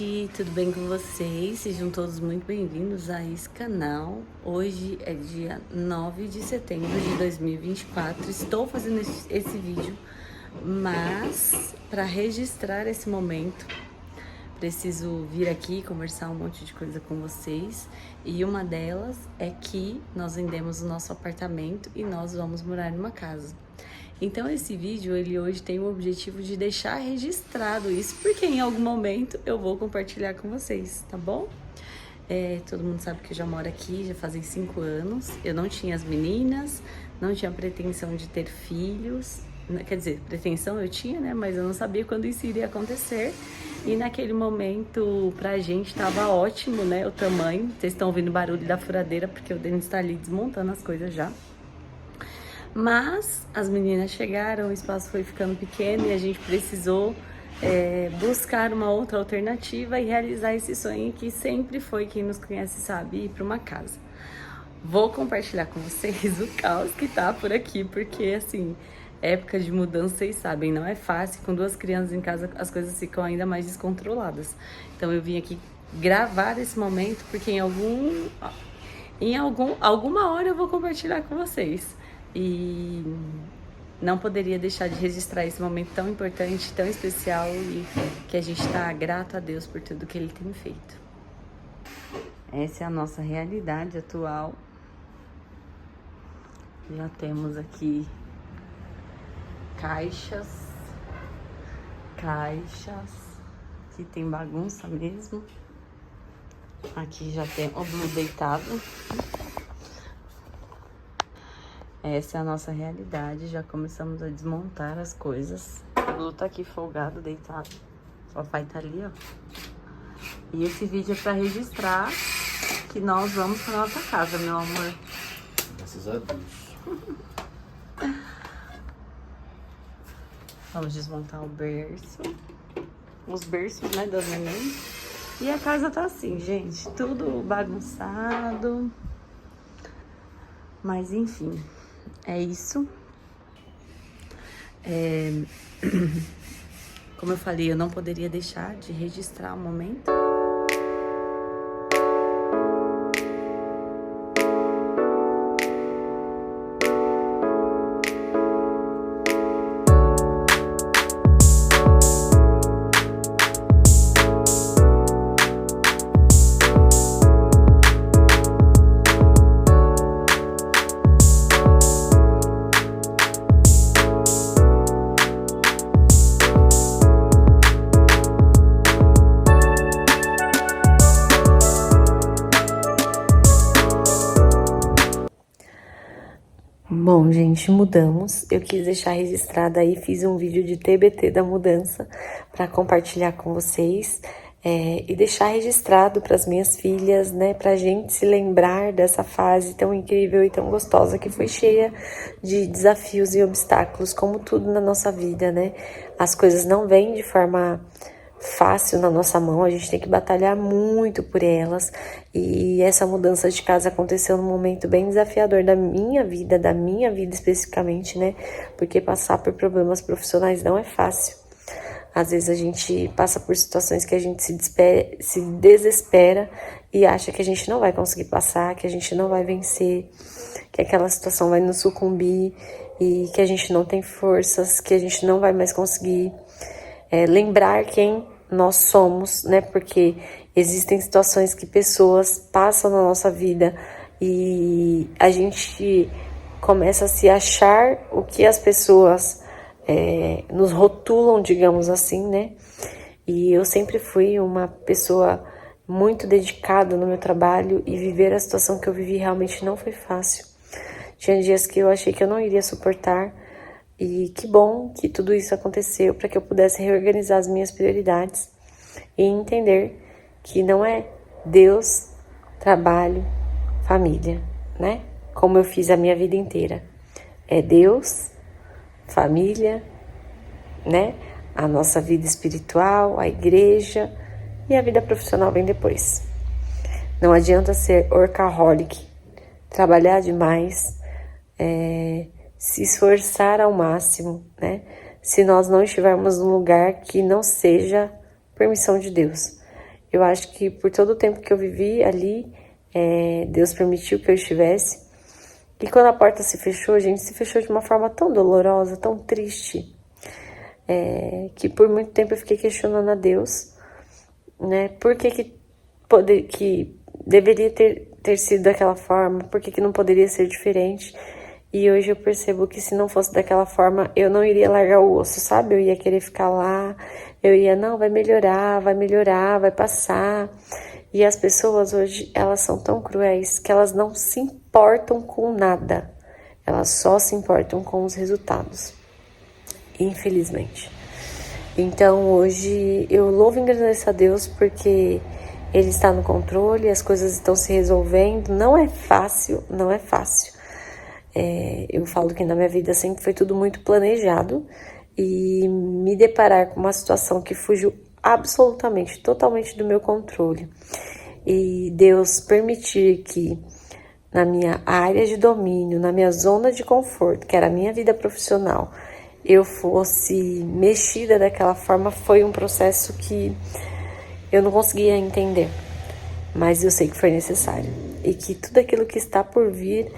gente, tudo bem com vocês? Sejam todos muito bem-vindos a esse canal. Hoje é dia 9 de setembro de 2024. Estou fazendo esse vídeo, mas para registrar esse momento, preciso vir aqui conversar um monte de coisa com vocês. E uma delas é que nós vendemos o nosso apartamento e nós vamos morar numa casa. Então esse vídeo, ele hoje tem o objetivo de deixar registrado isso, porque em algum momento eu vou compartilhar com vocês, tá bom? Todo mundo sabe que eu já moro aqui, já fazem 5 anos. Eu não tinha as meninas, não tinha pretensão de ter filhos. Quer dizer, pretensão eu tinha, né? Mas eu não sabia quando isso iria acontecer. E naquele momento, pra gente, tava ótimo, né? O tamanho. Vocês estão ouvindo o barulho da furadeira, porque o Denis tá ali desmontando as coisas já. Mas as meninas chegaram, o espaço foi ficando pequeno e a gente precisou buscar uma outra alternativa e realizar esse sonho que sempre foi, quem nos conhece sabe, ir para uma casa. Vou compartilhar com vocês o caos que tá por aqui, porque assim, época de mudança, vocês sabem, não é fácil. Com 2 crianças em casa, as coisas ficam ainda mais descontroladas. Então eu vim aqui gravar esse momento, porque alguma hora eu vou compartilhar com vocês. E não poderia deixar de registrar esse momento tão importante, tão especial, e que a gente está grato a Deus por tudo que Ele tem feito. Essa é a nossa realidade atual. Já temos aqui caixas, que tem bagunça mesmo. Aqui já tem o Blue deitado. Essa é a nossa realidade, já começamos a desmontar as coisas. O Blue tá aqui folgado, deitado. O papai tá ali, ó. E esse vídeo é pra registrar que nós vamos pra nossa casa, meu amor. Graças a Deus. Vamos desmontar o berço. Os berços, né, das neném. E a casa tá assim, gente, tudo bagunçado. Mas enfim, é isso. Como eu falei, eu não poderia deixar de registrar o momento. Bom, gente, mudamos. Eu quis deixar registrado aí, fiz um vídeo de TBT da mudança para compartilhar com vocês e deixar registrado para as minhas filhas, né, pra gente se lembrar dessa fase tão incrível e tão gostosa que foi cheia de desafios e obstáculos, como tudo na nossa vida, né? As coisas não vêm de forma fácil na nossa mão, a gente tem que batalhar muito por elas, e essa mudança de casa aconteceu num momento bem desafiador da minha vida especificamente, né, porque passar por problemas profissionais não é fácil. Às vezes a gente passa por situações que a gente se desespera e acha que a gente não vai conseguir passar, que a gente não vai vencer, que aquela situação vai nos sucumbir e que a gente não tem forças, que a gente não vai mais conseguir lembrar quem nós somos, né? Porque existem situações que pessoas passam na nossa vida e a gente começa a se achar o que as pessoas nos rotulam, digamos assim, né? E eu sempre fui uma pessoa muito dedicada no meu trabalho e viver a situação que eu vivi realmente não foi fácil. Tinha dias que eu achei que eu não iria suportar. E que bom que tudo isso aconteceu para que eu pudesse reorganizar as minhas prioridades e entender que não é Deus, trabalho, família, né? Como eu fiz a minha vida inteira. É Deus, família, né? A nossa vida espiritual, a igreja e a vida profissional vem depois. Não adianta ser workaholic, trabalhar demais, se esforçar ao máximo, né? Se nós não estivermos num lugar que não seja permissão de Deus. Eu acho que por todo o tempo que eu vivi ali, Deus permitiu que eu estivesse. E quando a porta se fechou, gente, se fechou de uma forma tão dolorosa, tão triste, que por muito tempo eu fiquei questionando a Deus, né? Por que deveria ter sido daquela forma? Por que não poderia ser diferente? E hoje eu percebo que se não fosse daquela forma, eu não iria largar o osso, sabe? Eu ia querer ficar lá, eu ia, não, vai melhorar, vai passar. E as pessoas hoje, elas são tão cruéis que elas não se importam com nada. Elas só se importam com os resultados, infelizmente. Então hoje eu louvo e agradeço a Deus porque Ele está no controle, as coisas estão se resolvendo. Não é fácil, não é fácil. Eu falo que na minha vida sempre foi tudo muito planejado e me deparar com uma situação que fugiu absolutamente, totalmente do meu controle. E Deus permitir que na minha área de domínio, na minha zona de conforto, que era a minha vida profissional, eu fosse mexida daquela forma, foi um processo que eu não conseguia entender. Mas eu sei que foi necessário. E que tudo aquilo que está por vir,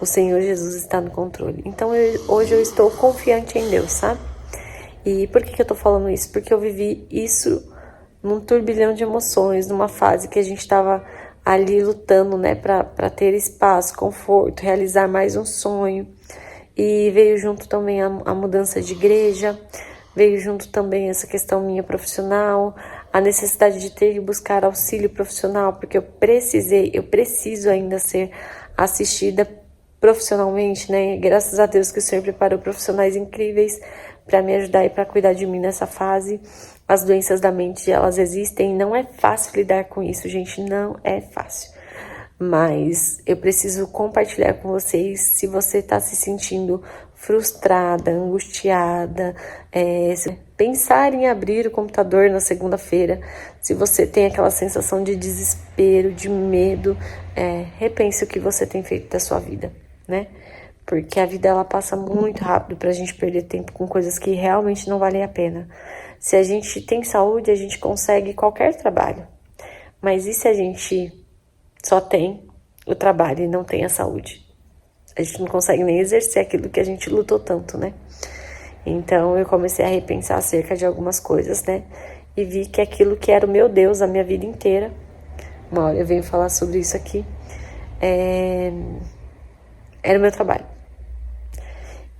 o Senhor Jesus está no controle. Então hoje eu estou confiante em Deus, sabe? E por que eu tô falando isso? Porque eu vivi isso num turbilhão de emoções, numa fase que a gente estava ali lutando, né, para ter espaço, conforto, realizar mais um sonho. E veio junto também a mudança de igreja, veio junto também essa questão minha profissional, a necessidade de ter que buscar auxílio profissional, porque eu preciso ainda ser assistida profissionalmente, né? Graças a Deus que o Senhor preparou profissionais incríveis para me ajudar e para cuidar de mim nessa fase. As doenças da mente, elas existem, não é fácil lidar com isso, gente, não é fácil. Mas eu preciso compartilhar com vocês, se você está se sentindo frustrada, angustiada, pensar em abrir o computador na segunda-feira, se você tem aquela sensação de desespero, de medo, repense o que você tem feito da sua vida, né? Porque a vida ela passa muito rápido pra gente perder tempo com coisas que realmente não valem a pena. Se a gente tem saúde, a gente consegue qualquer trabalho. Mas e se a gente só tem o trabalho e não tem a saúde? A gente não consegue nem exercer aquilo que a gente lutou tanto, né? Então eu comecei a repensar acerca de algumas coisas, né? E vi que aquilo que era o meu Deus a minha vida inteira, uma hora eu venho falar sobre isso aqui, era o meu trabalho.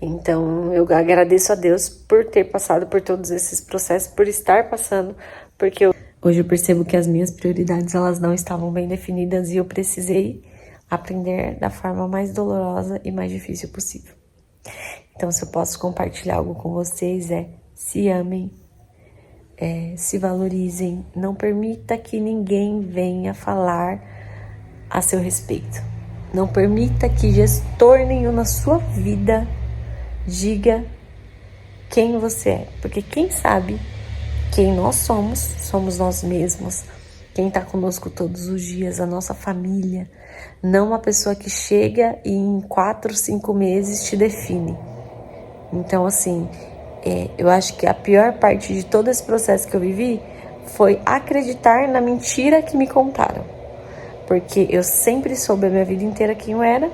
Então eu agradeço a Deus por ter passado por todos esses processos, por estar passando, porque hoje eu percebo que as minhas prioridades elas não estavam bem definidas e eu precisei aprender da forma mais dolorosa e mais difícil possível. Então, se eu posso compartilhar algo com vocês, se amem, se valorizem, não permita que ninguém venha falar a seu respeito. Não permita que gestor nenhum na sua vida diga quem você é, porque quem sabe quem nós somos nós mesmos. Quem está conosco todos os dias, a nossa família, não uma pessoa que chega e em 4, 5 meses te define. Então, assim, eu acho que a pior parte de todo esse processo que eu vivi foi acreditar na mentira que me contaram. Porque eu sempre soube a minha vida inteira quem eu era,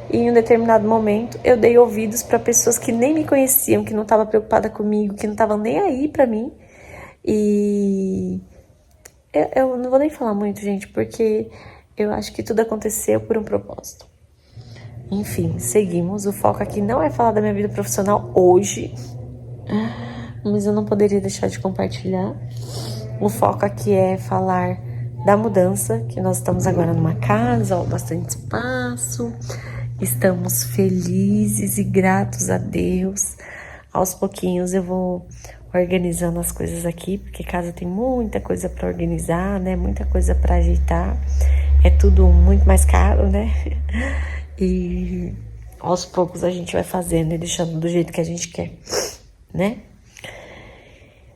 e em um determinado momento eu dei ouvidos para pessoas que nem me conheciam, que não estavam preocupadas comigo, que não estavam nem aí para mim. E eu não vou nem falar muito, gente, porque eu acho que tudo aconteceu por um propósito. Enfim, seguimos. O foco aqui não é falar da minha vida profissional hoje, mas eu não poderia deixar de compartilhar. O foco aqui é falar da mudança, que nós estamos agora numa casa, bastante espaço. Estamos felizes e gratos a Deus. Aos pouquinhos eu vou organizando as coisas aqui, porque casa tem muita coisa para organizar, né? Muita coisa para ajeitar. É tudo muito mais caro, né? E aos poucos a gente vai fazendo e deixando do jeito que a gente quer, né?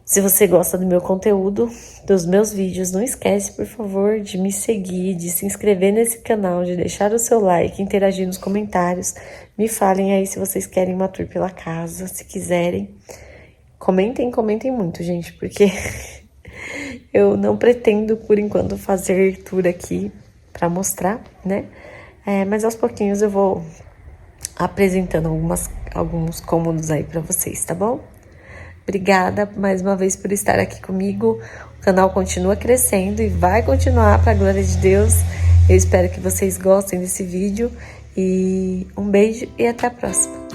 Se você gosta do meu conteúdo, dos meus vídeos, não esquece, por favor, de me seguir, de se inscrever nesse canal, de deixar o seu like, interagir nos comentários. Me falem aí se vocês querem uma tour pela casa, se quiserem. Comentem muito, gente, porque Eu não pretendo, por enquanto, fazer tour aqui para mostrar, né? Mas aos pouquinhos eu vou apresentando alguns cômodos aí para vocês, tá bom? Obrigada mais uma vez por estar aqui comigo. O canal continua crescendo e vai continuar, para a glória de Deus. Eu espero que vocês gostem desse vídeo. E um beijo e até a próxima.